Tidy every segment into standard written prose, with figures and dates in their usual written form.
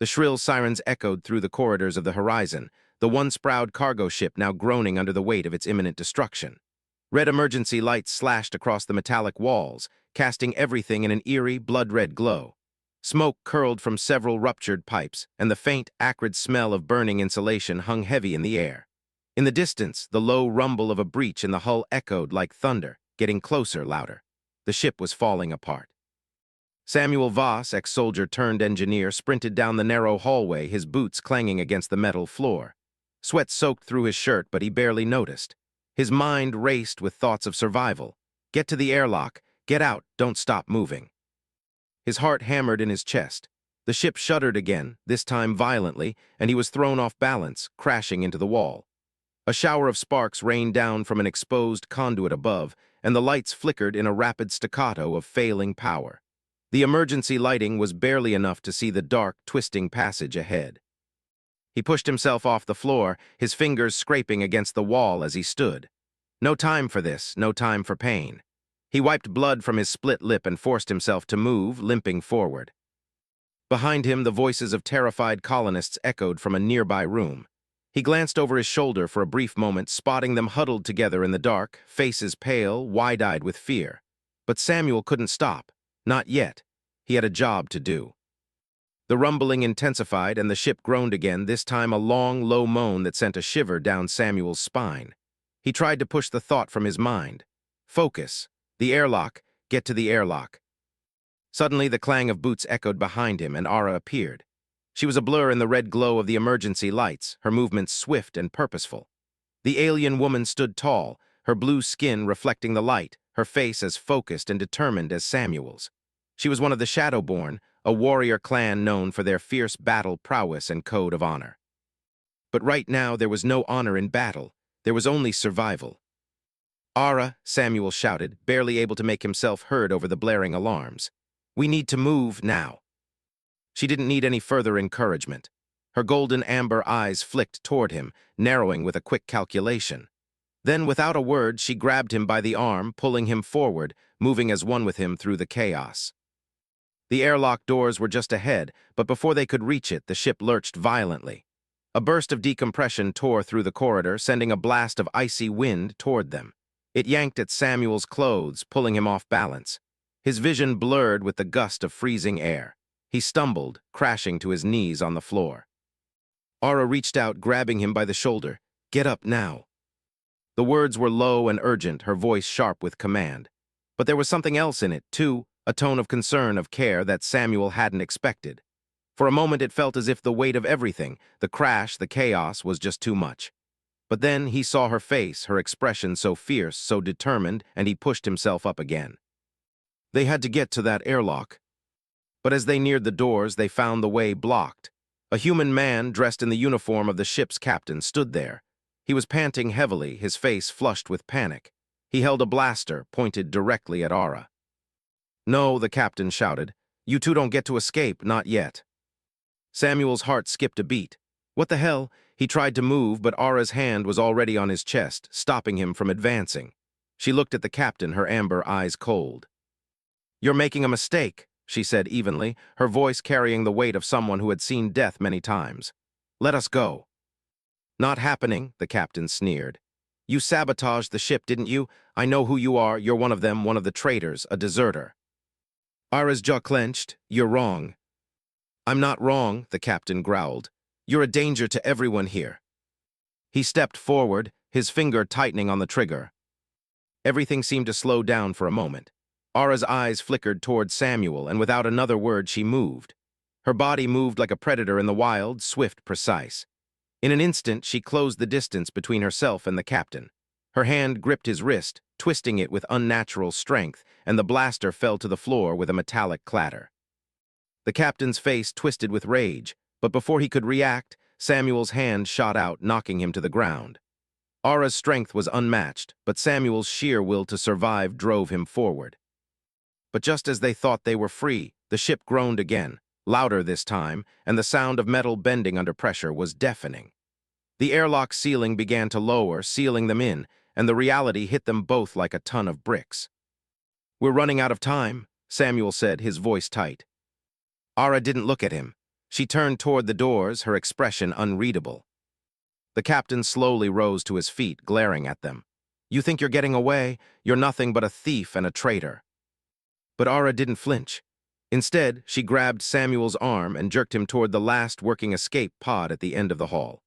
The shrill sirens echoed through the corridors of the horizon, the once-proud cargo ship now groaning under the weight of its imminent destruction. Red emergency lights slashed across the metallic walls, casting everything in an eerie, blood-red glow. Smoke curled from several ruptured pipes, and the faint, acrid smell of burning insulation hung heavy in the air. In the distance, the low rumble of a breach in the hull echoed like thunder, getting closer, louder. The ship was falling apart. Samuel Voss, ex-soldier turned engineer, sprinted down the narrow hallway, his boots clanging against the metal floor. Sweat soaked through his shirt, but he barely noticed. His mind raced with thoughts of survival. Get to the airlock, get out, don't stop moving. His heart hammered in his chest. The ship shuddered again, this time violently, and he was thrown off balance, crashing into the wall. A shower of sparks rained down from an exposed conduit above, and the lights flickered in a rapid staccato of failing power. The emergency lighting was barely enough to see the dark, twisting passage ahead. He pushed himself off the floor, his fingers scraping against the wall as he stood. No time for this, no time for pain. He wiped blood from his split lip and forced himself to move, limping forward. Behind him, the voices of terrified colonists echoed from a nearby room. He glanced over his shoulder for a brief moment, spotting them huddled together in the dark, faces pale, wide-eyed with fear. But Samuel couldn't stop. Not yet. He had a job to do. The rumbling intensified and the ship groaned again, this time a long, low moan that sent a shiver down Samuel's spine. He tried to push the thought from his mind. Focus. The airlock. Get to the airlock. Suddenly, the clang of boots echoed behind him, and Ara appeared. She was a blur in the red glow of the emergency lights, her movements swift and purposeful. The alien woman stood tall, her blue skin reflecting the light, her face as focused and determined as Samuel's. She was one of the Shadowborn, a warrior clan known for their fierce battle prowess and code of honor. But right now there was no honor in battle, there was only survival. "Ara," Samuel shouted, barely able to make himself heard over the blaring alarms. "We need to move now." She didn't need any further encouragement. Her golden amber eyes flicked toward him, narrowing with a quick calculation. Then, without a word, she grabbed him by the arm, pulling him forward, moving as one with him through the chaos. The airlock doors were just ahead, but before they could reach it, the ship lurched violently. A burst of decompression tore through the corridor, sending a blast of icy wind toward them. It yanked at Samuel's clothes, pulling him off balance. His vision blurred with the gust of freezing air. He stumbled, crashing to his knees on the floor. Ara reached out, grabbing him by the shoulder. "Get up now." The words were low and urgent, her voice sharp with command. But there was something else in it, too, a tone of concern, of care that Samuel hadn't expected. For a moment it felt as if the weight of everything, the crash, the chaos, was just too much. But then he saw her face, her expression so fierce, so determined, and he pushed himself up again. They had to get to that airlock. But as they neared the doors, they found the way blocked. A human man, dressed in the uniform of the ship's captain, stood there. He was panting heavily, his face flushed with panic. He held a blaster, pointed directly at Ara. "No," the captain shouted. "You two don't get to escape, not yet." Samuel's heart skipped a beat. What the hell? He tried to move, but Ara's hand was already on his chest, stopping him from advancing. She looked at the captain, her amber eyes cold. "You're making a mistake," she said evenly, her voice carrying the weight of someone who had seen death many times. "Let us go." "Not happening," the captain sneered. "You sabotaged the ship, didn't you? I know who you are. You're one of them, one of the traitors, a deserter." Ara's jaw clenched. "You're wrong." "I'm not wrong," the captain growled. "You're a danger to everyone here." He stepped forward, his finger tightening on the trigger. Everything seemed to slow down for a moment. Ara's eyes flickered toward Samuel, and without another word she moved. Her body moved like a predator in the wild, swift, precise. In an instant, she closed the distance between herself and the captain. Her hand gripped his wrist, twisting it with unnatural strength, and the blaster fell to the floor with a metallic clatter. The captain's face twisted with rage, but before he could react, Samuel's hand shot out, knocking him to the ground. Ara's strength was unmatched, but Samuel's sheer will to survive drove him forward. But just as they thought they were free, the ship groaned again, louder this time, and the sound of metal bending under pressure was deafening. The airlock ceiling began to lower, sealing them in, and the reality hit them both like a ton of bricks. "We're running out of time," Samuel said, his voice tight. Ara didn't look at him. She turned toward the doors, her expression unreadable. The captain slowly rose to his feet, glaring at them. You think you're getting away? You're nothing but a thief and a traitor. But Ara didn't flinch. Instead, she grabbed Samuel's arm and jerked him toward the last working escape pod at the end of the hall.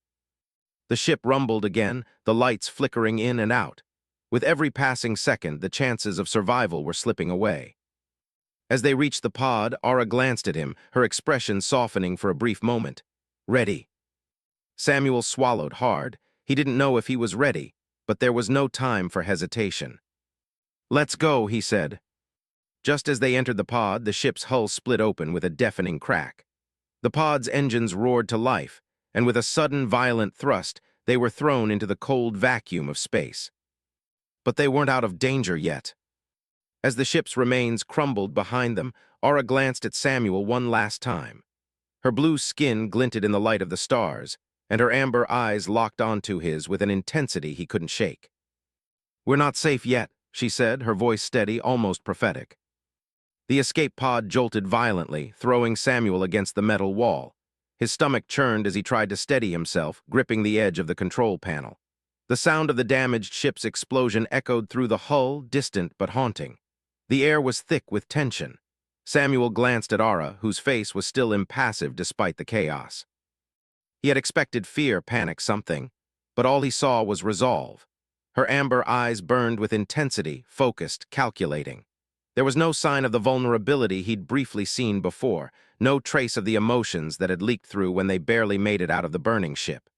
The ship rumbled again, the lights flickering in and out. With every passing second, the chances of survival were slipping away. As they reached the pod, Ara glanced at him, her expression softening for a brief moment. Ready. Samuel swallowed hard. He didn't know if he was ready, but there was no time for hesitation. Let's go, he said. Just as they entered the pod, the ship's hull split open with a deafening crack. The pod's engines roared to life, and with a sudden, violent thrust, they were thrown into the cold vacuum of space. But they weren't out of danger yet. As the ship's remains crumbled behind them, Ara glanced at Samuel one last time. Her blue skin glinted in the light of the stars, and her amber eyes locked onto his with an intensity he couldn't shake. We're not safe yet, she said, her voice steady, almost prophetic. The escape pod jolted violently, throwing Samuel against the metal wall. His stomach churned as he tried to steady himself, gripping the edge of the control panel. The sound of the damaged ship's explosion echoed through the hull, distant but haunting. The air was thick with tension. Samuel glanced at Ara, whose face was still impassive despite the chaos. He had expected fear, panic, something, but all he saw was resolve. Her amber eyes burned with intensity, focused, calculating. There was no sign of the vulnerability he'd briefly seen before, no trace of the emotions that had leaked through when they barely made it out of the burning ship.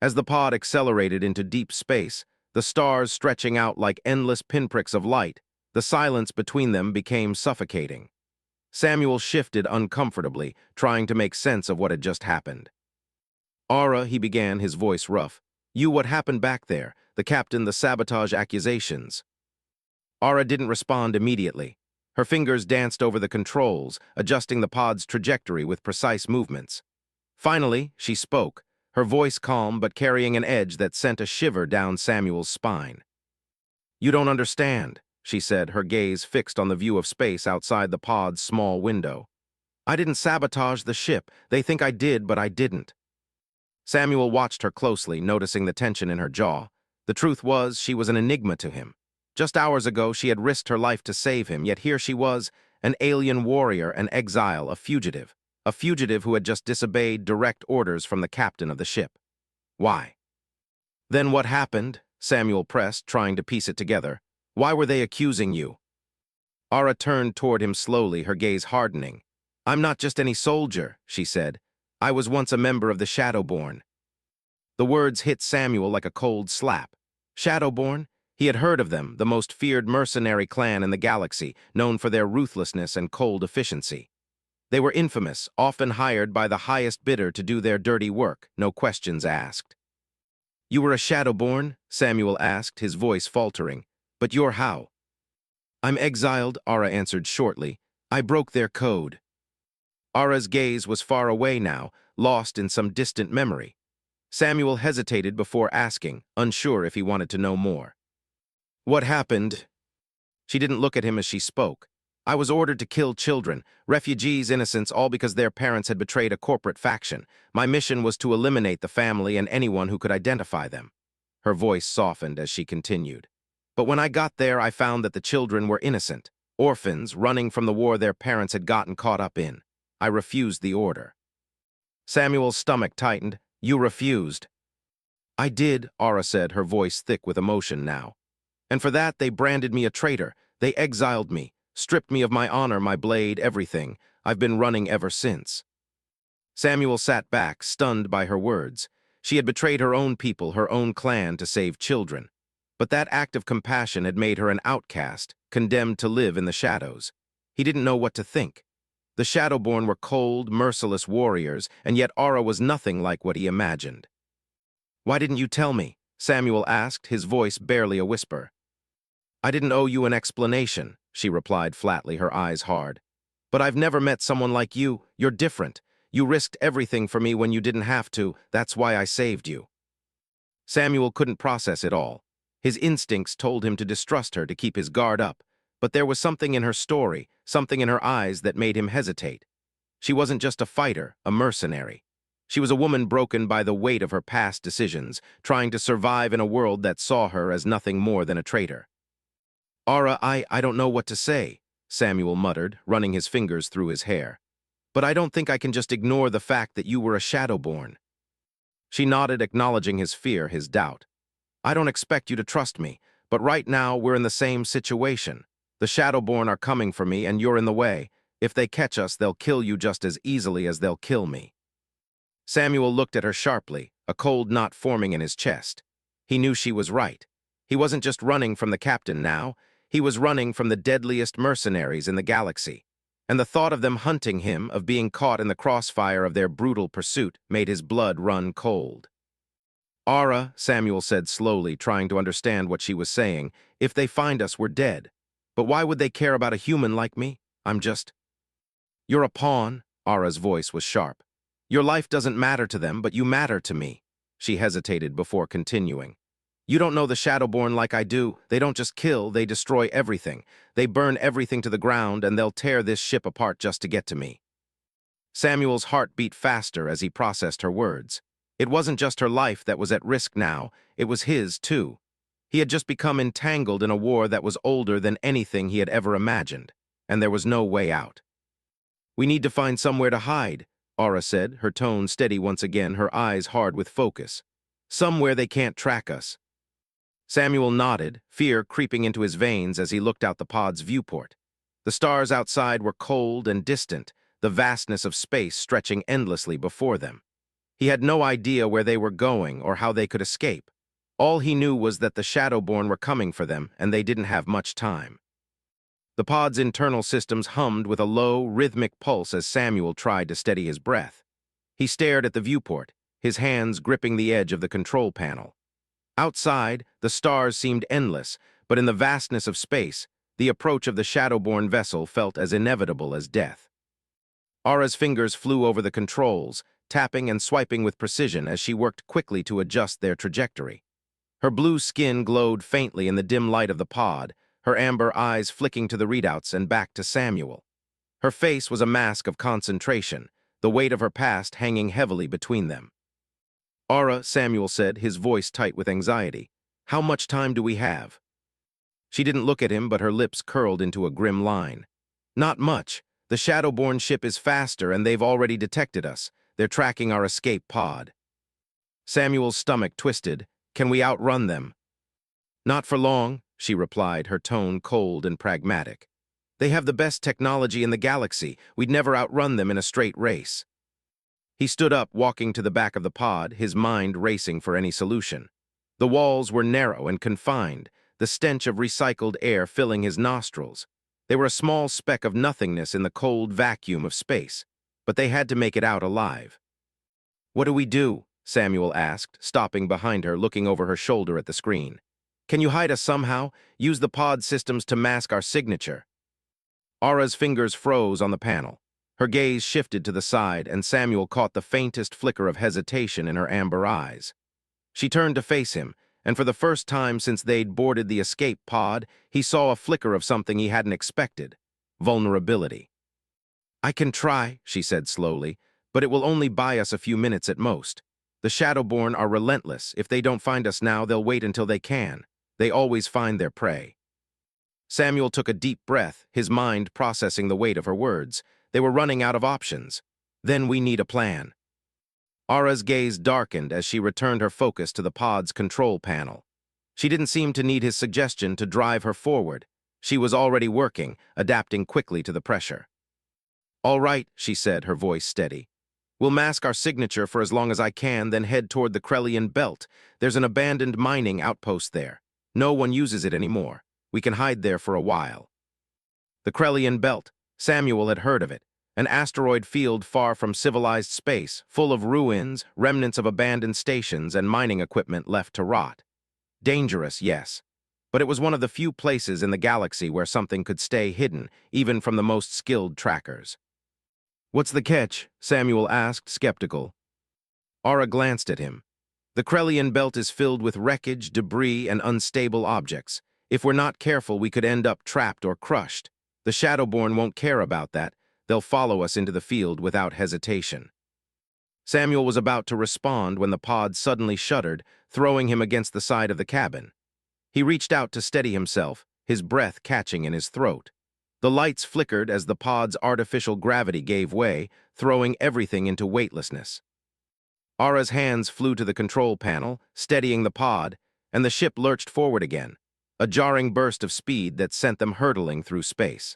As the pod accelerated into deep space, the stars stretching out like endless pinpricks of light, the silence between them became suffocating. Samuel shifted uncomfortably, trying to make sense of what had just happened. Ara, he began, his voice rough. What happened back there? The captain, the sabotage accusations. Ara didn't respond immediately. Her fingers danced over the controls, adjusting the pod's trajectory with precise movements. Finally, she spoke, her voice calm but carrying an edge that sent a shiver down Samuel's spine. You don't understand, she said, her gaze fixed on the view of space outside the pod's small window. I didn't sabotage the ship. They think I did, but I didn't. Samuel watched her closely, noticing the tension in her jaw. The truth was, she was an enigma to him. Just hours ago, she had risked her life to save him, yet here she was, an alien warrior, an exile, a fugitive who had just disobeyed direct orders from the captain of the ship. Why? Then what happened? Samuel pressed, trying to piece it together. Why were they accusing you? Ara turned toward him slowly, her gaze hardening. I'm not just any soldier, she said. I was once a member of the Shadowborn. The words hit Samuel like a cold slap. Shadowborn? He had heard of them, the most feared mercenary clan in the galaxy, known for their ruthlessness and cold efficiency. They were infamous, often hired by the highest bidder to do their dirty work, no questions asked. You were a Shadowborn? Samuel asked, his voice faltering. But you're how? I'm exiled, Ara answered shortly. I broke their code. Ara's gaze was far away now, lost in some distant memory. Samuel hesitated before asking, unsure if he wanted to know more. What happened? She didn't look at him as she spoke. I was ordered to kill children, refugees, innocents, all because their parents had betrayed a corporate faction. My mission was to eliminate the family and anyone who could identify them. Her voice softened as she continued. But when I got there, I found that the children were innocent, orphans running from the war their parents had gotten caught up in. I refused the order. Samuel's stomach tightened. You refused. I did, Ara said, her voice thick with emotion now. And for that, they branded me a traitor. They exiled me, stripped me of my honor, my blade, everything. I've been running ever since. Samuel sat back, stunned by her words. She had betrayed her own people, her own clan, to save children. But that act of compassion had made her an outcast, condemned to live in the shadows. He didn't know what to think. The Shadowborn were cold, merciless warriors, and yet Ara was nothing like what he imagined. Why didn't you tell me? Samuel asked, his voice barely a whisper. I didn't owe you an explanation, she replied flatly, her eyes hard. But I've never met someone like you. You're different. You risked everything for me when you didn't have to. That's why I saved you. Samuel couldn't process it all. His instincts told him to distrust her, to keep his guard up. But there was something in her story, something in her eyes that made him hesitate. She wasn't just a fighter, a mercenary. She was a woman broken by the weight of her past decisions, trying to survive in a world that saw her as nothing more than a traitor. "Aura, I don't know what to say," Samuel muttered, running his fingers through his hair. "But I don't think I can just ignore the fact that you were a Shadowborn." She nodded, acknowledging his fear, his doubt. "I don't expect you to trust me, but right now we're in the same situation. The Shadowborn are coming for me, and you're in the way. If they catch us, they'll kill you just as easily as they'll kill me." Samuel looked at her sharply, a cold knot forming in his chest. He knew she was right. He wasn't just running from the captain now. He was running from the deadliest mercenaries in the galaxy. And the thought of them hunting him, of being caught in the crossfire of their brutal pursuit, made his blood run cold. "Aura," Samuel said slowly, trying to understand what she was saying, "if they find us, we're dead. But why would they care about a human like me? I'm just—" "You're a pawn," Aura's voice was sharp. "Your life doesn't matter to them, but you matter to me." She hesitated before continuing. "You don't know the Shadowborn like I do. They don't just kill, they destroy everything. They burn everything to the ground, and they'll tear this ship apart just to get to me." Samuel's heart beat faster as he processed her words. It wasn't just her life that was at risk now, it was his, too. He had just become entangled in a war that was older than anything he had ever imagined, and there was no way out. "We need to find somewhere to hide," Aura said, her tone steady once again, her eyes hard with focus. "Somewhere they can't track us." Samuel nodded, fear creeping into his veins as he looked out the pod's viewport. The stars outside were cold and distant, the vastness of space stretching endlessly before them. He had no idea where they were going or how they could escape. All he knew was that the Shadowborn were coming for them, and they didn't have much time. The pod's internal systems hummed with a low, rhythmic pulse as Samuel tried to steady his breath. He stared at the viewport, his hands gripping the edge of the control panel. Outside, the stars seemed endless, but in the vastness of space, the approach of the Shadowborn vessel felt as inevitable as death. Aura's fingers flew over the controls, tapping and swiping with precision as she worked quickly to adjust their trajectory. Her blue skin glowed faintly in the dim light of the pod, her amber eyes flicking to the readouts and back to Samuel. Her face was a mask of concentration, the weight of her past hanging heavily between them. "Aura," Samuel said, his voice tight with anxiety, "how much time do we have?" She didn't look at him, but her lips curled into a grim line. "Not much. The Shadowborn ship is faster, and they've already detected us. They're tracking our escape pod." Samuel's stomach twisted. "Can we outrun them?" "Not for long," she replied, her tone cold and pragmatic. "They have the best technology in the galaxy. We'd never outrun them in a straight race." He stood up, walking to the back of the pod, his mind racing for any solution. The walls were narrow and confined, the stench of recycled air filling his nostrils. They were a small speck of nothingness in the cold vacuum of space, but they had to make it out alive. "What do we do?" Samuel asked, stopping behind her, looking over her shoulder at the screen. "Can you hide us somehow? Use the pod systems to mask our signature." Aura's fingers froze on the panel. Her gaze shifted to the side, and Samuel caught the faintest flicker of hesitation in her amber eyes. She turned to face him, and for the first time since they'd boarded the escape pod, he saw a flicker of something he hadn't expected: vulnerability. "I can try," she said slowly, "but it will only buy us a few minutes at most. The Shadowborn are relentless. If they don't find us now, they'll wait until they can. They always find their prey." Samuel took a deep breath, his mind processing the weight of her words. They were running out of options. "Then we need a plan." Aura's gaze darkened as she returned her focus to the pod's control panel. She didn't seem to need his suggestion to drive her forward. She was already working, adapting quickly to the pressure. "All right," she said, her voice steady. "We'll mask our signature for as long as I can, then head toward the Krellian belt. There's an abandoned mining outpost there. No one uses it anymore. We can hide there for a while." The Krellian belt. Samuel had heard of it. An asteroid field far from civilized space, full of ruins, remnants of abandoned stations, and mining equipment left to rot. Dangerous, yes. But it was one of the few places in the galaxy where something could stay hidden, even from the most skilled trackers. "What's the catch?" Samuel asked, skeptical. Aura glanced at him. "The Krellian belt is filled with wreckage, debris, and unstable objects. If we're not careful, we could end up trapped or crushed. The Shadowborn won't care about that. They'll follow us into the field without hesitation. Samuel was about to respond when the pod suddenly shuddered, throwing him against the side of the cabin. He reached out to steady himself, his breath catching in his throat. The lights flickered as the pod's artificial gravity gave way, throwing everything into weightlessness. Ara's hands flew to the control panel, steadying the pod, and the ship lurched forward again, a jarring burst of speed that sent them hurtling through space.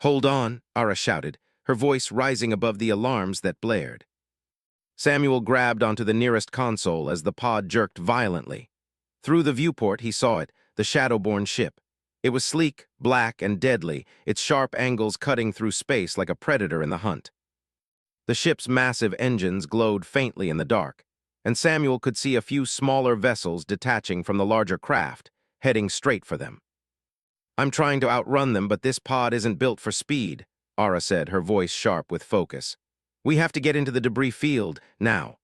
"Hold on," Ara shouted, her voice rising above the alarms that blared. Samuel grabbed onto the nearest console as the pod jerked violently. Through the viewport, he saw it, the Shadowborn ship. It was sleek, black, and deadly, its sharp angles cutting through space like a predator in the hunt. The ship's massive engines glowed faintly in the dark, and Samuel could see a few smaller vessels detaching from the larger craft, heading straight for them. "I'm trying to outrun them, but this pod isn't built for speed," Ara said, her voice sharp with focus. "We have to get into the debris field, now."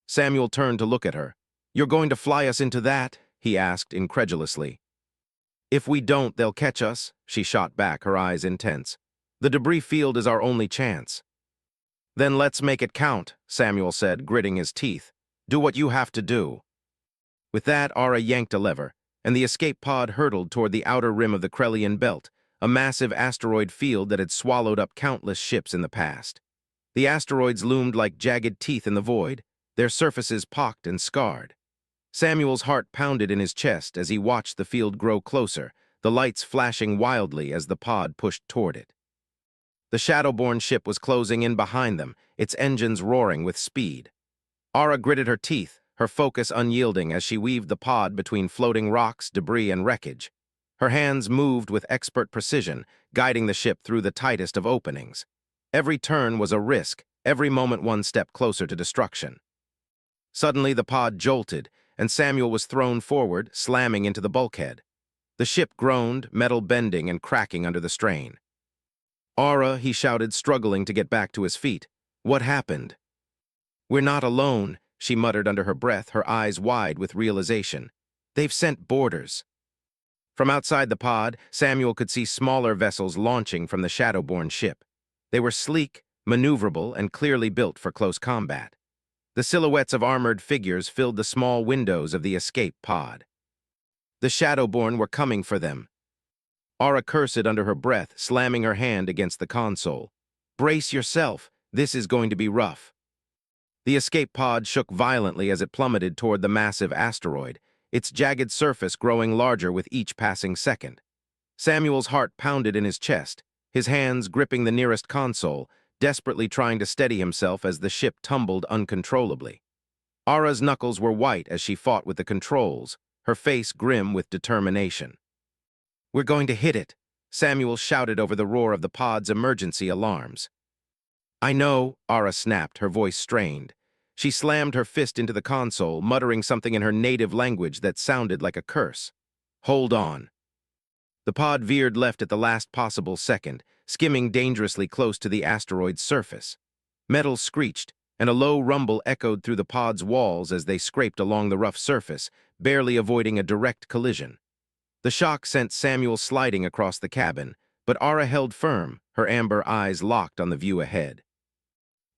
Samuel turned to look at her. "You're going to fly us into that?" he asked incredulously. "If we don't, they'll catch us," she shot back, her eyes intense. "The debris field is our only chance." "Then let's make it count," Samuel said, gritting his teeth. "Do what you have to do." With that, Ara yanked a lever, and the escape pod hurtled toward the outer rim of the Krellian belt, a massive asteroid field that had swallowed up countless ships in the past. The asteroids loomed like jagged teeth in the void, their surfaces pocked and scarred. Samuel's heart pounded in his chest as he watched the field grow closer, the lights flashing wildly as the pod pushed toward it. The Shadowborn ship was closing in behind them, its engines roaring with speed. Ara gritted her teeth, her focus unyielding as she weaved the pod between floating rocks, debris, and wreckage. Her hands moved with expert precision, guiding the ship through the tightest of openings. Every turn was a risk, every moment one step closer to destruction. Suddenly, the pod jolted, and Samuel was thrown forward, slamming into the bulkhead. The ship groaned, metal bending and cracking under the strain. "Ara," he shouted, struggling to get back to his feet. "What happened?" "We're not alone," she muttered under her breath, her eyes wide with realization. "They've sent boarders." From outside the pod, Samuel could see smaller vessels launching from the Shadowborn ship. They were sleek, maneuverable, and clearly built for close combat. The silhouettes of armored figures filled the small windows of the escape pod. The Shadowborn were coming for them. Ara cursed under her breath, slamming her hand against the console. "Brace yourself. This is going to be rough." The escape pod shook violently as it plummeted toward the massive asteroid, its jagged surface growing larger with each passing second. Samuel's heart pounded in his chest, his hands gripping the nearest console, desperately trying to steady himself as the ship tumbled uncontrollably. Ara's knuckles were white as she fought with the controls, her face grim with determination. "We're going to hit it," Samuel shouted over the roar of the pod's emergency alarms. "I know," Ara snapped, her voice strained. She slammed her fist into the console, muttering something in her native language that sounded like a curse. "Hold on." The pod veered left at the last possible second, skimming dangerously close to the asteroid's surface. Metal screeched, and a low rumble echoed through the pod's walls as they scraped along the rough surface, barely avoiding a direct collision. The shock sent Samuel sliding across the cabin, but Ara held firm, her amber eyes locked on the view ahead.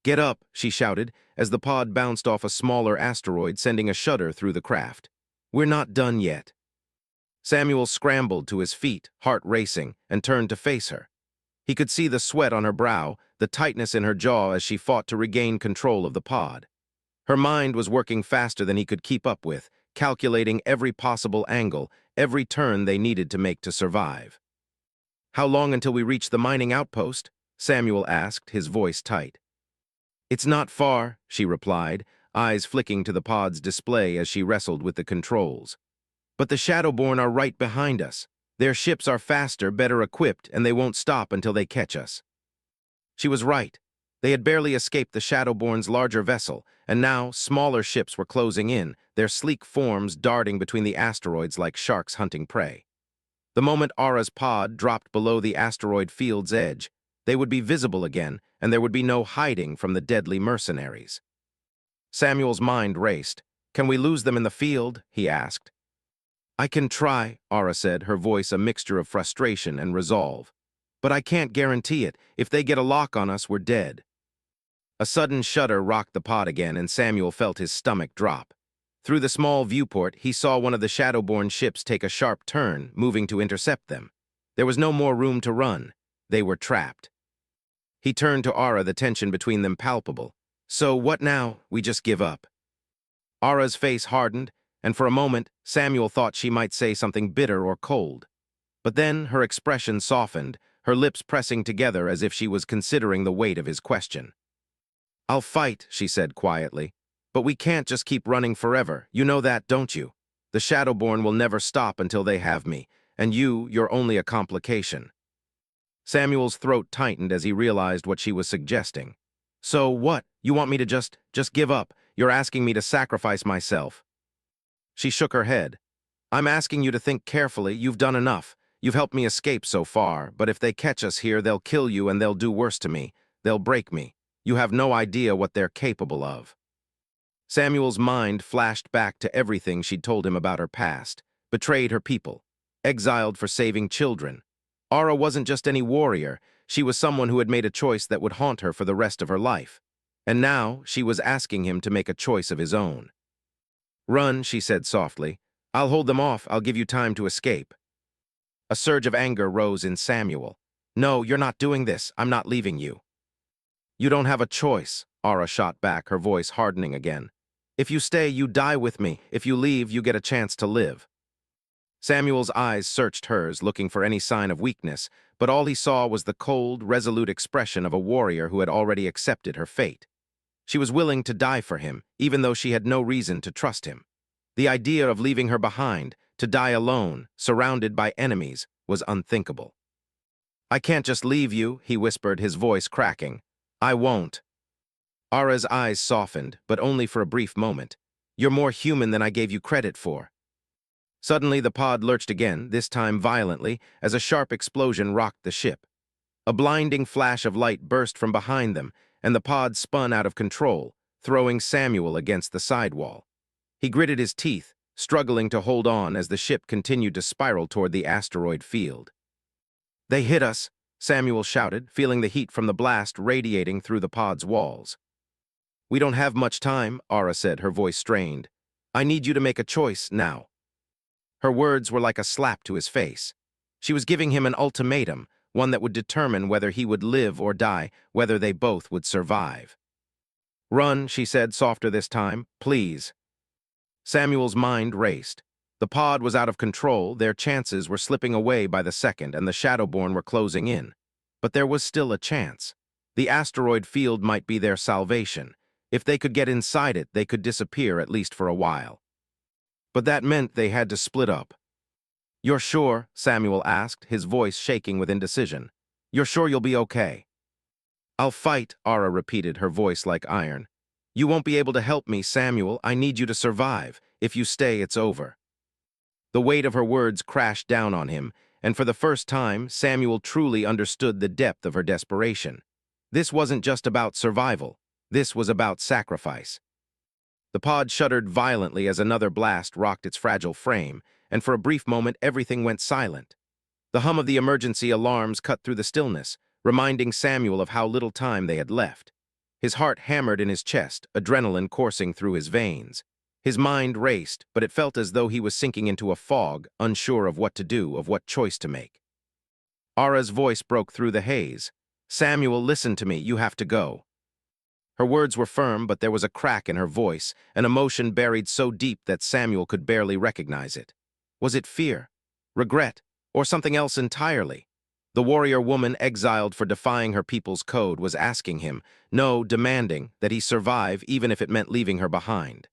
"Get up," she shouted, as the pod bounced off a smaller asteroid, sending a shudder through the craft. "We're not done yet." Samuel scrambled to his feet, heart racing, and turned to face her. He could see the sweat on her brow, the tightness in her jaw as she fought to regain control of the pod. Her mind was working faster than he could keep up with, calculating every possible angle, every turn they needed to make to survive. "How long until we reach the mining outpost?" Samuel asked, his voice tight. "It's not far," she replied, eyes flicking to the pod's display as she wrestled with the controls. "But the Shadowborn are right behind us. Their ships are faster, better equipped, and they won't stop until they catch us." She was right. They had barely escaped the Shadowborn's larger vessel, and now smaller ships were closing in, their sleek forms darting between the asteroids like sharks hunting prey. The moment Ara's pod dropped below the asteroid field's edge, they would be visible again, and there would be no hiding from the deadly mercenaries. Samuel's mind raced. "Can we lose them in the field?" he asked. "I can try," Ara said, her voice a mixture of frustration and resolve. But I can't guarantee it. If they get a lock on us, we're dead. A sudden shudder rocked the pod again, and Samuel felt his stomach drop. Through the small viewport, he saw one of the Shadowborn ships take a sharp turn, moving to intercept them. There was no more room to run. They were trapped. He turned to Ara, the tension between them palpable. So what now? We just give up. Ara's face hardened, and for a moment, Samuel thought she might say something bitter or cold. But then her expression softened, her lips pressing together as if she was considering the weight of his question. I'll fight, she said quietly. But we can't just keep running forever. You know that, don't you? The Shadowborn will never stop until they have me, and you're only a complication. Samuel's throat tightened as he realized what she was suggesting. So what? You want me to just give up? You're asking me to sacrifice myself. She shook her head. I'm asking you to think carefully. You've done enough. You've helped me escape so far, but if they catch us here, they'll kill you and they'll do worse to me. They'll break me. You have no idea what they're capable of. Samuel's mind flashed back to everything she'd told him about her past, betrayed her people, exiled for saving children. Ara wasn't just any warrior, she was someone who had made a choice that would haunt her for the rest of her life. And now she was asking him to make a choice of his own. Run, she said softly. I'll hold them off, I'll give you time to escape. A surge of anger rose in Samuel. No, you're not doing this, I'm not leaving you. You don't have a choice, Ara shot back, her voice hardening again. If you stay, you die with me. If you leave, you get a chance to live. Samuel's eyes searched hers, looking for any sign of weakness, but all he saw was the cold, resolute expression of a warrior who had already accepted her fate. She was willing to die for him, even though she had no reason to trust him. The idea of leaving her behind, to die alone, surrounded by enemies, was unthinkable. I can't just leave you, he whispered, his voice cracking. I won't. Ara's eyes softened, but only for a brief moment. You're more human than I gave you credit for. Suddenly, the pod lurched again, this time violently, as a sharp explosion rocked the ship. A blinding flash of light burst from behind them, and the pod spun out of control, throwing Samuel against the sidewall. He gritted his teeth, struggling to hold on as the ship continued to spiral toward the asteroid field. They hit us, Samuel shouted, feeling the heat from the blast radiating through the pod's walls. We don't have much time, Ara said, her voice strained. I need you to make a choice now. Her words were like a slap to his face. She was giving him an ultimatum, one that would determine whether he would live or die, whether they both would survive. Run, she said, softer this time, please. Samuel's mind raced. The pod was out of control, their chances were slipping away by the second, and the Shadowborn were closing in. But there was still a chance. The asteroid field might be their salvation. If they could get inside it, they could disappear at least for a while. But that meant they had to split up. You're sure? Samuel asked, his voice shaking with indecision. You're sure you'll be okay? I'll fight, Ara repeated, her voice like iron. You won't be able to help me, Samuel. I need you to survive. If you stay, it's over. The weight of her words crashed down on him, and for the first time, Samuel truly understood the depth of her desperation. This wasn't just about survival. This was about sacrifice. The pod shuddered violently as another blast rocked its fragile frame, and for a brief moment everything went silent. The hum of the emergency alarms cut through the stillness, reminding Samuel of how little time they had left. His heart hammered in his chest, adrenaline coursing through his veins. His mind raced, but it felt as though he was sinking into a fog, unsure of what to do, of what choice to make. Ara's voice broke through the haze. Samuel, listen to me, you have to go. Her words were firm, but there was a crack in her voice, an emotion buried so deep that Samuel could barely recognize it. Was it fear, regret, or something else entirely? The warrior woman, exiled for defying her people's code, was asking him, no, demanding, that he survive even if it meant leaving her behind.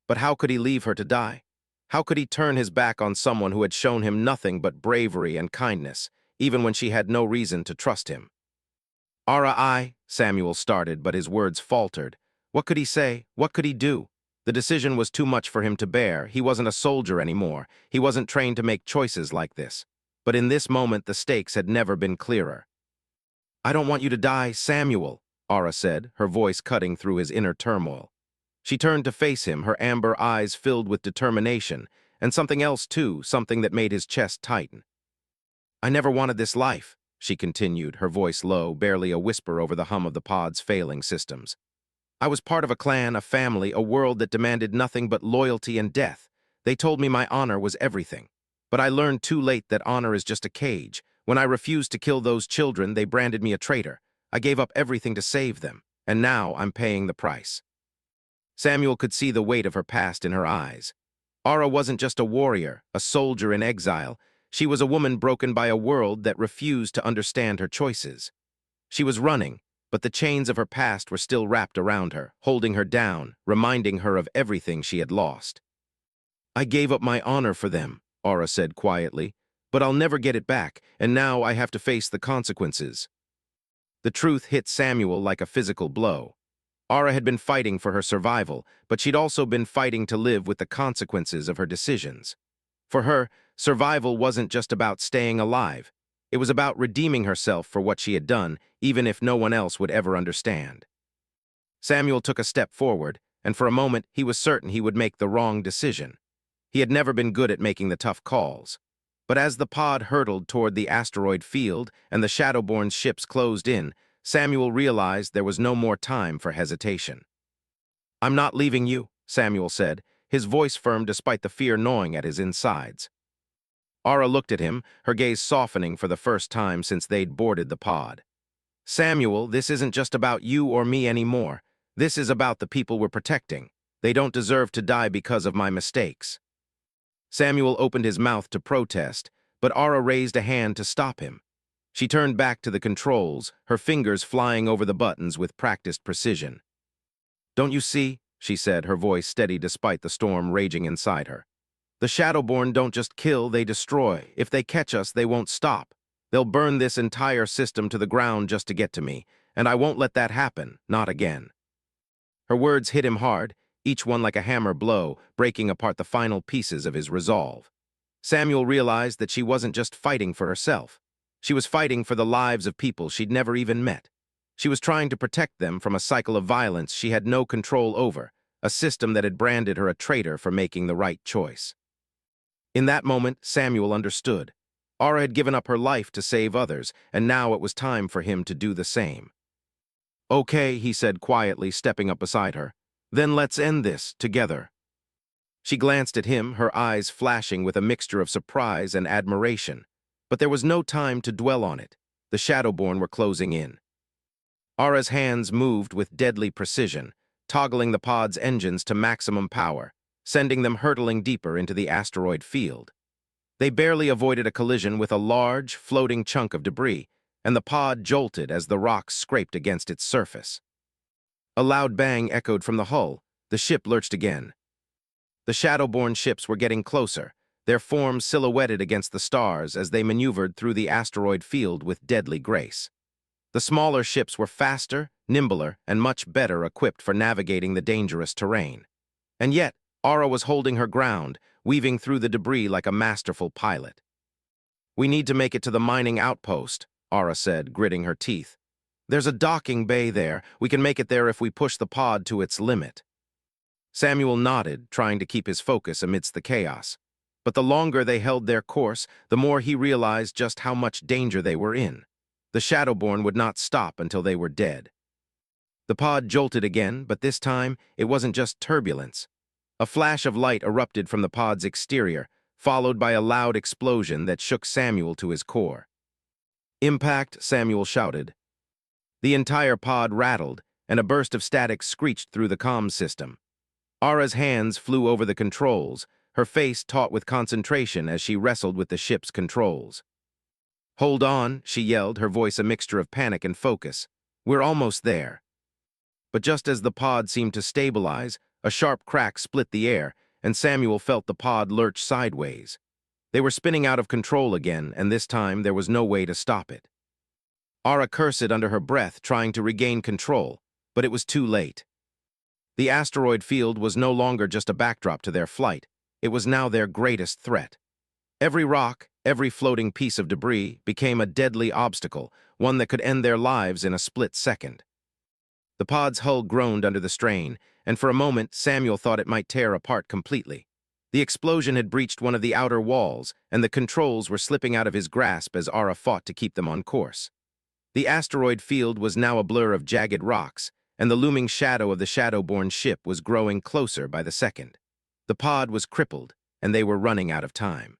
But how could he leave her to die? How could he turn his back on someone who had shown him nothing but bravery and kindness, even when she had no reason to trust him? Samuel started, but his words faltered. What could he say? What could he do? The decision was too much for him to bear. He wasn't a soldier anymore. He wasn't trained to make choices like this. But in this moment, the stakes had never been clearer. I don't want you to die, Samuel, Ara said, her voice cutting through his inner turmoil. She turned to face him, her amber eyes filled with determination, and something else too, something that made his chest tighten. I never wanted this life, she continued, her voice low, barely a whisper over the hum of the pod's failing systems. I was part of a clan, a family, a world that demanded nothing but loyalty and death. They told me my honor was everything. But I learned too late that honor is just a cage. When I refused to kill those children, they branded me a traitor. I gave up everything to save them, and now I'm paying the price. Samuel could see the weight of her past in her eyes. Ara wasn't just a warrior, a soldier in exile. She was a woman broken by a world that refused to understand her choices. She was running, but the chains of her past were still wrapped around her, holding her down, reminding her of everything she had lost. I gave up my honor for them, Ara said quietly, but I'll never get it back, and now I have to face the consequences. The truth hit Samuel like a physical blow. Ara had been fighting for her survival, but she'd also been fighting to live with the consequences of her decisions. For her, survival wasn't just about staying alive. It was about redeeming herself for what she had done, even if no one else would ever understand. Samuel took a step forward, and for a moment he was certain he would make the wrong decision. He had never been good at making the tough calls. But as the pod hurtled toward the asteroid field and the Shadowborn's ships closed in, Samuel realized there was no more time for hesitation. I'm not leaving you, Samuel said, his voice firm despite the fear gnawing at his insides. Ara looked at him, her gaze softening for the first time since they'd boarded the pod. Samuel, this isn't just about you or me anymore. This is about the people we're protecting. They don't deserve to die because of my mistakes. Samuel opened his mouth to protest, but Ara raised a hand to stop him. She turned back to the controls, her fingers flying over the buttons with practiced precision. Don't you see, she said, her voice steady despite the storm raging inside her. The Shadowborn don't just kill, they destroy. If they catch us, they won't stop. They'll burn this entire system to the ground just to get to me, and I won't let that happen, not again. Her words hit him hard, each one like a hammer blow, breaking apart the final pieces of his resolve. Samuel realized that she wasn't just fighting for herself. She was fighting for the lives of people she'd never even met. She was trying to protect them from a cycle of violence she had no control over, a system that had branded her a traitor for making the right choice. In that moment, Samuel understood. Ara had given up her life to save others, and now it was time for him to do the same. Okay, he said quietly, stepping up beside her. Then let's end this, together. She glanced at him, her eyes flashing with a mixture of surprise and admiration. But there was no time to dwell on it. The Shadowborn were closing in. Ara's hands moved with deadly precision, toggling the pod's engines to maximum power, sending them hurtling deeper into the asteroid field. They barely avoided a collision with a large, floating chunk of debris, and the pod jolted as the rocks scraped against its surface. A loud bang echoed from the hull. The ship lurched again. The Shadowborn ships were getting closer, their forms silhouetted against the stars as they maneuvered through the asteroid field with deadly grace. The smaller ships were faster, nimbler, and much better equipped for navigating the dangerous terrain. And yet, Ara was holding her ground, weaving through the debris like a masterful pilot. We need to make it to the mining outpost, Ara said, gritting her teeth. There's a docking bay there. We can make it there if we push the pod to its limit. Samuel nodded, trying to keep his focus amidst the chaos. But the longer they held their course, the more he realized just how much danger they were in. The Shadowborn would not stop until they were dead. The pod jolted again, but this time it wasn't just turbulence. A flash of light erupted from the pod's exterior, followed by a loud explosion that shook Samuel to his core. Impact, Samuel shouted. The entire pod rattled, and a burst of static screeched through the comms system. Ara's hands flew over the controls, her face taut with concentration as she wrestled with the ship's controls. Hold on, she yelled, her voice a mixture of panic and focus. We're almost there. But just as the pod seemed to stabilize, a sharp crack split the air, and Samuel felt the pod lurch sideways. They were spinning out of control again, and this time there was no way to stop it. Ara cursed under her breath, trying to regain control, but it was too late. The asteroid field was no longer just a backdrop to their flight. It was now their greatest threat. Every rock, every floating piece of debris became a deadly obstacle, one that could end their lives in a split second. The pod's hull groaned under the strain, and for a moment Samuel thought it might tear apart completely. The explosion had breached one of the outer walls, and the controls were slipping out of his grasp as Ara fought to keep them on course. The asteroid field was now a blur of jagged rocks, and the looming shadow of the Shadowborn ship was growing closer by the second. The pod was crippled, and they were running out of time.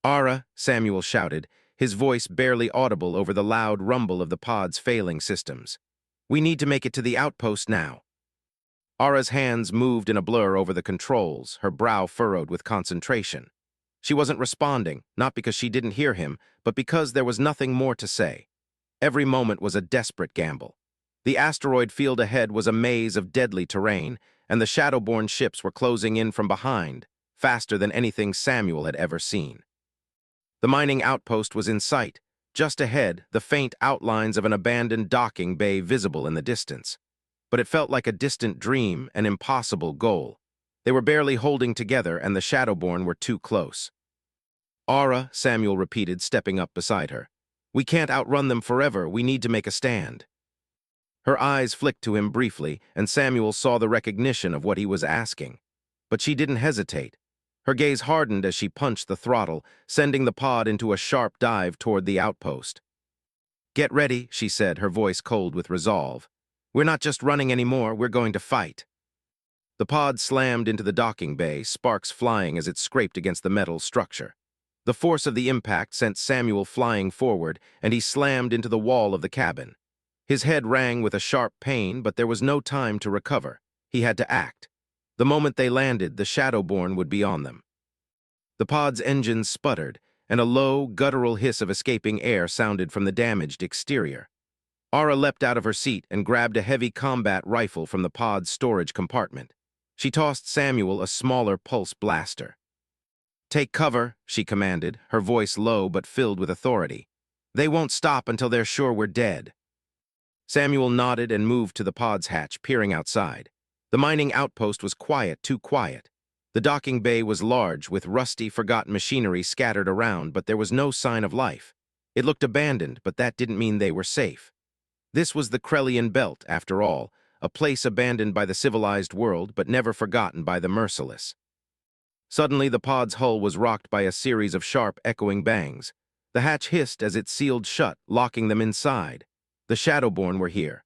"Ara," Samuel shouted, his voice barely audible over the loud rumble of the pod's failing systems. "We need to make it to the outpost now." Ara's hands moved in a blur over the controls, her brow furrowed with concentration. She wasn't responding, not because she didn't hear him, but because there was nothing more to say. Every moment was a desperate gamble. The asteroid field ahead was a maze of deadly terrain, and the Shadowborn ships were closing in from behind, faster than anything Samuel had ever seen. The mining outpost was in sight. Just ahead, the faint outlines of an abandoned docking bay visible in the distance. But it felt like a distant dream, an impossible goal. They were barely holding together, and the Shadowborn were too close. "Ara," Samuel repeated, stepping up beside her. "We can't outrun them forever. We need to make a stand." Her eyes flicked to him briefly, and Samuel saw the recognition of what he was asking. But she didn't hesitate. Her gaze hardened as she punched the throttle, sending the pod into a sharp dive toward the outpost. "Get ready," she said, her voice cold with resolve. "We're not just running anymore, we're going to fight." The pod slammed into the docking bay, sparks flying as it scraped against the metal structure. The force of the impact sent Samuel flying forward, and he slammed into the wall of the cabin. His head rang with a sharp pain, but there was no time to recover. He had to act. The moment they landed, the Shadowborn would be on them. The pod's engines sputtered, and a low, guttural hiss of escaping air sounded from the damaged exterior. Ara leapt out of her seat and grabbed a heavy combat rifle from the pod's storage compartment. She tossed Samuel a smaller pulse blaster. "Take cover," she commanded, her voice low but filled with authority. "They won't stop until they're sure we're dead." Samuel nodded and moved to the pod's hatch, peering outside. The mining outpost was quiet, too quiet. The docking bay was large, with rusty, forgotten machinery scattered around, but there was no sign of life. It looked abandoned, but that didn't mean they were safe. This was the Krellian Belt, after all, a place abandoned by the civilized world, but never forgotten by the merciless. Suddenly, the pod's hull was rocked by a series of sharp, echoing bangs. The hatch hissed as it sealed shut, locking them inside. The Shadowborn were here.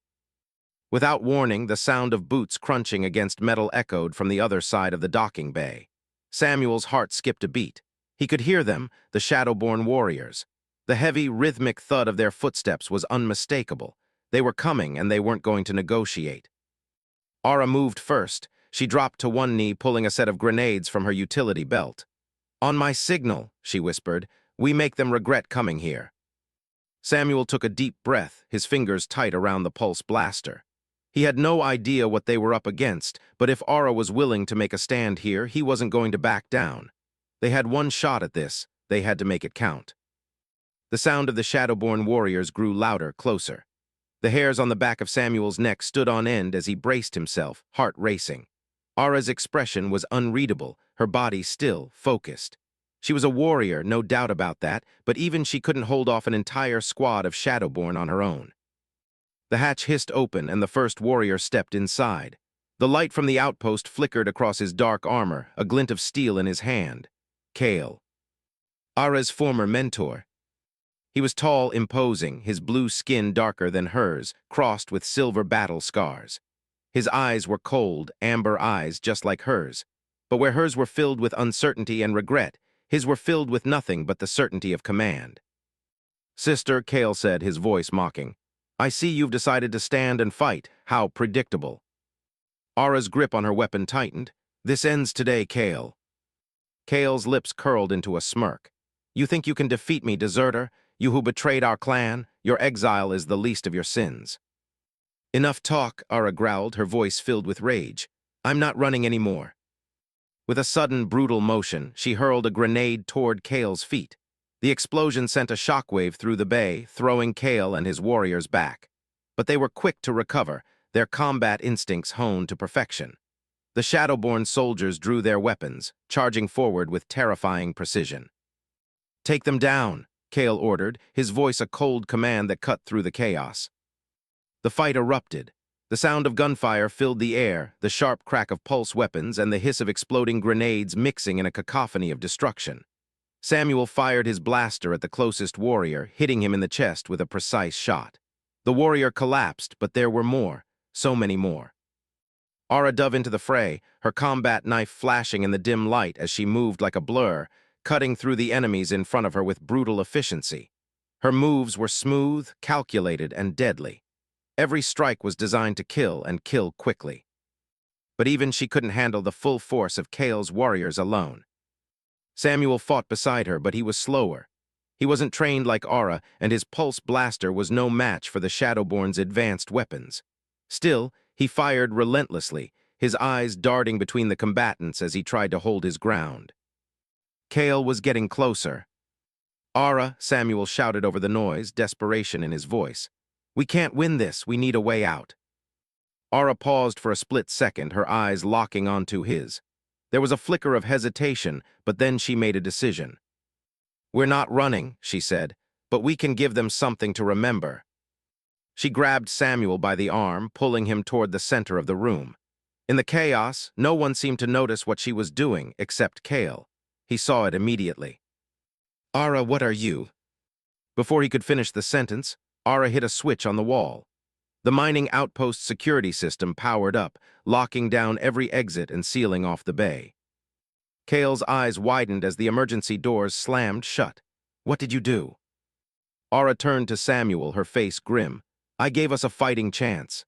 Without warning, the sound of boots crunching against metal echoed from the other side of the docking bay. Samuel's heart skipped a beat. He could hear them, the Shadowborn warriors. The heavy, rhythmic thud of their footsteps was unmistakable. They were coming, and they weren't going to negotiate. Ara moved first. She dropped to one knee, pulling a set of grenades from her utility belt. "On my signal," she whispered, "we make them regret coming here." Samuel took a deep breath, his fingers tight around the pulse blaster. He had no idea what they were up against, but if Ara was willing to make a stand here, he wasn't going to back down. They had one shot at this. They had to make it count. The sound of the Shadowborn warriors grew louder, closer. The hairs on the back of Samuel's neck stood on end as he braced himself, heart racing. Ara's expression was unreadable, her body still, focused. She was a warrior, no doubt about that, but even she couldn't hold off an entire squad of Shadowborn on her own. The hatch hissed open, and the first warrior stepped inside. The light from the outpost flickered across his dark armor, a glint of steel in his hand. Kale. Ara's former mentor. He was tall, imposing, his blue skin darker than hers, crossed with silver battle scars. His eyes were cold, amber eyes just like hers. But where hers were filled with uncertainty and regret, his were filled with nothing but the certainty of command. "Sister," Kale said, his voice mocking, "I see you've decided to stand and fight. How predictable." Ara's grip on her weapon tightened. "This ends today, Kale." Kale's lips curled into a smirk. "You think you can defeat me, deserter? You who betrayed our clan? Your exile is the least of your sins." "Enough talk," Ara growled, her voice filled with rage. "I'm not running anymore." With a sudden, brutal motion, she hurled a grenade toward Kale's feet. The explosion sent a shockwave through the bay, throwing Kale and his warriors back. But they were quick to recover, their combat instincts honed to perfection. The Shadowborn soldiers drew their weapons, charging forward with terrifying precision. "Take them down," Kale ordered, his voice a cold command that cut through the chaos. The fight erupted. The sound of gunfire filled the air, the sharp crack of pulse weapons and the hiss of exploding grenades mixing in a cacophony of destruction. Samuel fired his blaster at the closest warrior, hitting him in the chest with a precise shot. The warrior collapsed, but there were more, so many more. Ara dove into the fray, her combat knife flashing in the dim light as she moved like a blur, cutting through the enemies in front of her with brutal efficiency. Her moves were smooth, calculated, and deadly. Every strike was designed to kill and kill quickly. But even she couldn't handle the full force of Kale's warriors alone. Samuel fought beside her, but he was slower. He wasn't trained like Ara, and his pulse blaster was no match for the Shadowborn's advanced weapons. Still, he fired relentlessly, his eyes darting between the combatants as he tried to hold his ground. Kale was getting closer. "Ara," Samuel shouted over the noise, desperation in his voice. "We can't win this, we need a way out." Ara paused for a split second, her eyes locking onto his. There was a flicker of hesitation, but then she made a decision. "We're not running," she said, "but we can give them something to remember." She grabbed Samuel by the arm, pulling him toward the center of the room. In the chaos, no one seemed to notice what she was doing, except Kale. He saw it immediately. "Ara, what are you?" Before he could finish the sentence, Ara hit a switch on the wall. The mining outpost security system powered up, locking down every exit and sealing off the bay. Kale's eyes widened as the emergency doors slammed shut. "What did you do?" Ara turned to Samuel, her face grim. "I gave us a fighting chance."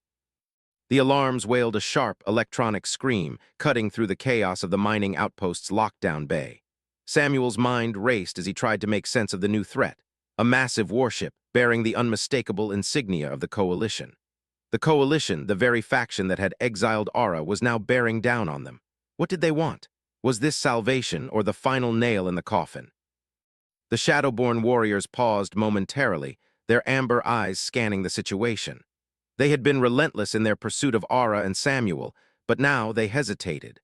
The alarms wailed a sharp, electronic scream, cutting through the chaos of the mining outpost's lockdown bay. Samuel's mind raced as he tried to make sense of the new threat, a massive warship bearing the unmistakable insignia of the Coalition. The Coalition, the very faction that had exiled Ara, was now bearing down on them. What did they want? Was this salvation or the final nail in the coffin? The Shadowborn warriors paused momentarily, their amber eyes scanning the situation. They had been relentless in their pursuit of Ara and Samuel, but now they hesitated.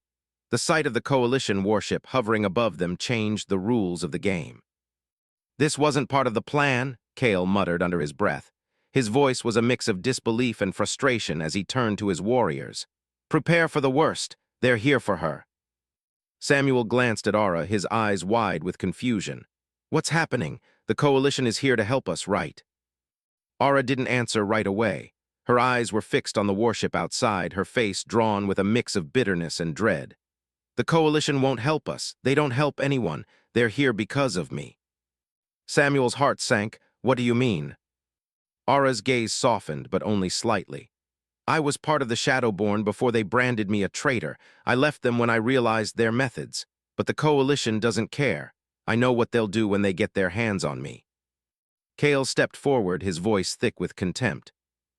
The sight of the Coalition warship hovering above them changed the rules of the game. "This wasn't part of the plan," Kale muttered under his breath. His voice was a mix of disbelief and frustration as he turned to his warriors. "Prepare for the worst. They're here for her." Samuel glanced at Ara, his eyes wide with confusion. "What's happening? The Coalition is here to help us, right?" Ara didn't answer right away. Her eyes were fixed on the warship outside, her face drawn with a mix of bitterness and dread. "The Coalition won't help us. They don't help anyone. They're here because of me." Samuel's heart sank. "What do you mean?" Ara's gaze softened, but only slightly. "I was part of the Shadowborn before they branded me a traitor. I left them when I realized their methods. But the Coalition doesn't care. I know what they'll do when they get their hands on me." Kale stepped forward, his voice thick with contempt.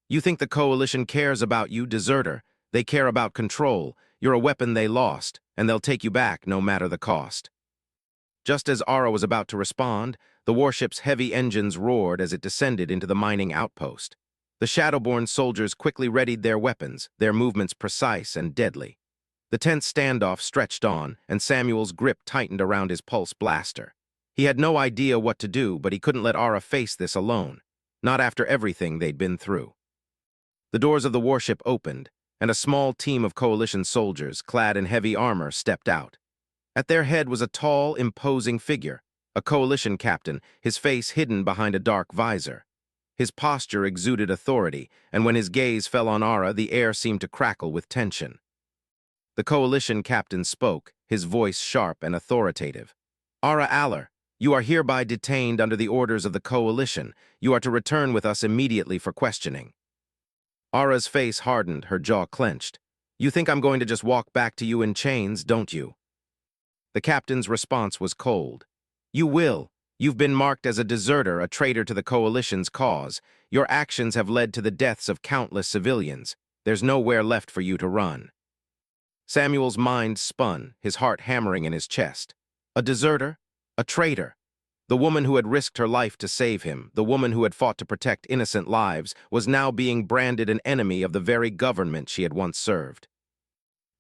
"You think the Coalition cares about you, deserter? They care about control. You're a weapon they lost, and they'll take you back no matter the cost." Just as Ara was about to respond, the warship's heavy engines roared as it descended into the mining outpost. The Shadowborn soldiers quickly readied their weapons, their movements precise and deadly. The tense standoff stretched on, and Samuel's grip tightened around his pulse blaster. He had no idea what to do, but he couldn't let Ara face this alone, not after everything they'd been through. The doors of the warship opened, and a small team of Coalition soldiers, clad in heavy armor, stepped out. At their head was a tall, imposing figure, a Coalition captain, his face hidden behind a dark visor. His posture exuded authority, and when his gaze fell on Ara, the air seemed to crackle with tension. The Coalition captain spoke, his voice sharp and authoritative. "Ara Aller, you are hereby detained under the orders of the Coalition. You are to return with us immediately for questioning." Ara's face hardened, her jaw clenched. "You think I'm going to just walk back to you in chains, don't you?" The captain's response was cold. "You will. You've been marked as a deserter, a traitor to the Coalition's cause. Your actions have led to the deaths of countless civilians. There's nowhere left for you to run." Samuel's mind spun, his heart hammering in his chest. A deserter? A traitor? The woman who had risked her life to save him, the woman who had fought to protect innocent lives, was now being branded an enemy of the very government she had once served.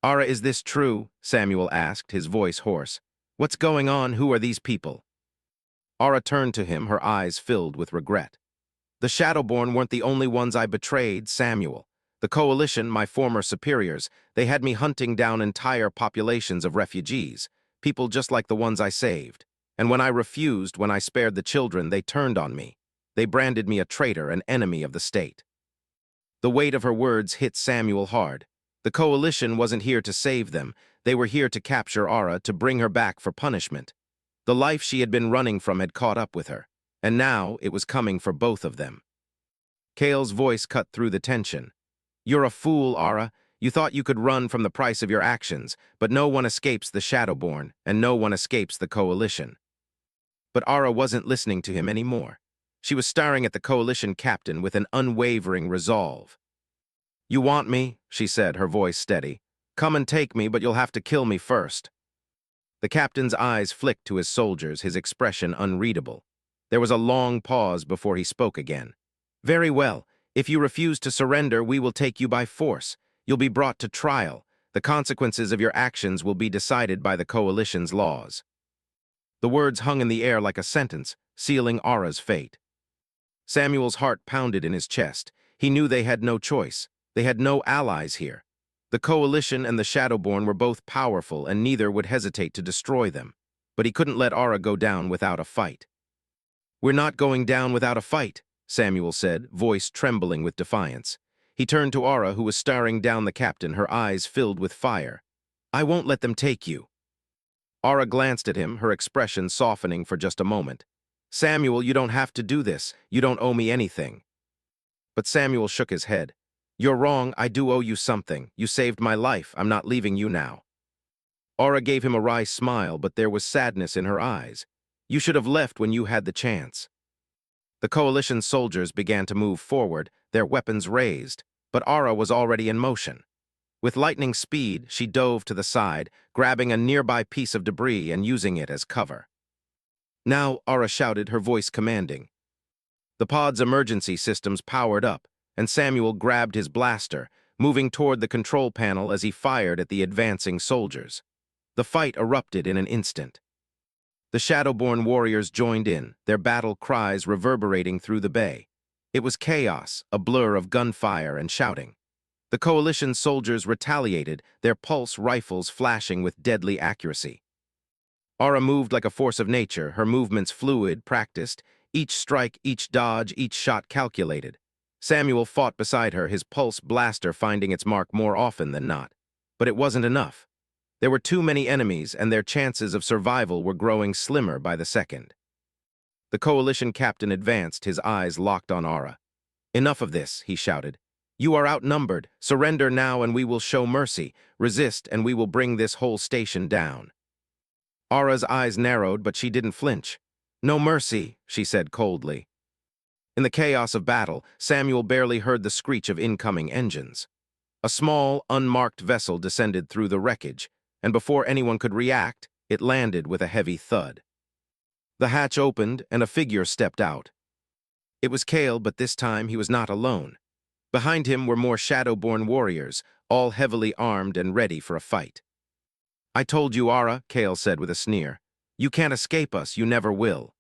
"Ara, is this true?" Samuel asked, his voice hoarse. "What's going on? Who are these people?" Ara turned to him, her eyes filled with regret. "The Shadowborn weren't the only ones I betrayed, Samuel. The coalition, my former superiors, they had me hunting down entire populations of refugees, people just like the ones I saved. And when I refused, when I spared the children, they turned on me. They branded me a traitor, an enemy of the state. The weight of her words hit Samuel hard. The coalition wasn't here to save them. They were here to capture Ara, to bring her back for punishment. The life she had been running from had caught up with her, and now it was coming for both of them. Kale's voice cut through the tension. You're a fool, Ara. You thought you could run from the price of your actions, but no one escapes the Shadowborn, and no one escapes the coalition. But Ara wasn't listening to him anymore. She was staring at the coalition captain with an unwavering resolve. You want me, she said, her voice steady. Come and take me, but you'll have to kill me first. The captain's eyes flicked to his soldiers, his expression unreadable. There was a long pause before he spoke again. Very well. If you refuse to surrender, we will take you by force. You'll be brought to trial. The consequences of your actions will be decided by the coalition's laws. The words hung in the air like a sentence, sealing Ara's fate. Samuel's heart pounded in his chest. He knew they had no choice. They had no allies here. The coalition and the Shadowborn were both powerful, and neither would hesitate to destroy them. But he couldn't let Ara go down without a fight. We're not going down without a fight, Samuel said, voice trembling with defiance. He turned to Ara, who was staring down the captain, her eyes filled with fire. I won't let them take you. Ara glanced at him, her expression softening for just a moment. Samuel, you don't have to do this. You don't owe me anything. But Samuel shook his head. You're wrong. I do owe you something. You saved my life. I'm not leaving you now. Ara gave him a wry smile, but there was sadness in her eyes. You should have left when you had the chance. The coalition soldiers began to move forward, their weapons raised, but Ara was already in motion. With lightning speed, she dove to the side, grabbing a nearby piece of debris and using it as cover. Now, Ara shouted, her voice commanding. The pod's emergency systems powered up, and Samuel grabbed his blaster, moving toward the control panel as he fired at the advancing soldiers. The fight erupted in an instant. The Shadowborn warriors joined in, their battle cries reverberating through the bay. It was chaos, a blur of gunfire and shouting. The coalition soldiers retaliated, their pulse rifles flashing with deadly accuracy. Ara moved like a force of nature, her movements fluid, practiced, each strike, each dodge, each shot calculated. Samuel fought beside her, his pulse blaster finding its mark more often than not. But it wasn't enough. There were too many enemies, and their chances of survival were growing slimmer by the second. The coalition captain advanced, his eyes locked on Ara. Enough of this, he shouted. You are outnumbered. Surrender now and we will show mercy. Resist and we will bring this whole station down. Ara's eyes narrowed, but she didn't flinch. No mercy, she said coldly. In the chaos of battle, Samuel barely heard the screech of incoming engines. A small, unmarked vessel descended through the wreckage, and before anyone could react, it landed with a heavy thud. The hatch opened, and a figure stepped out. It was Kale, but this time he was not alone. Behind him were more Shadowborn warriors, all heavily armed and ready for a fight. I told you, Ara, Kale said with a sneer. You can't escape us, you never will.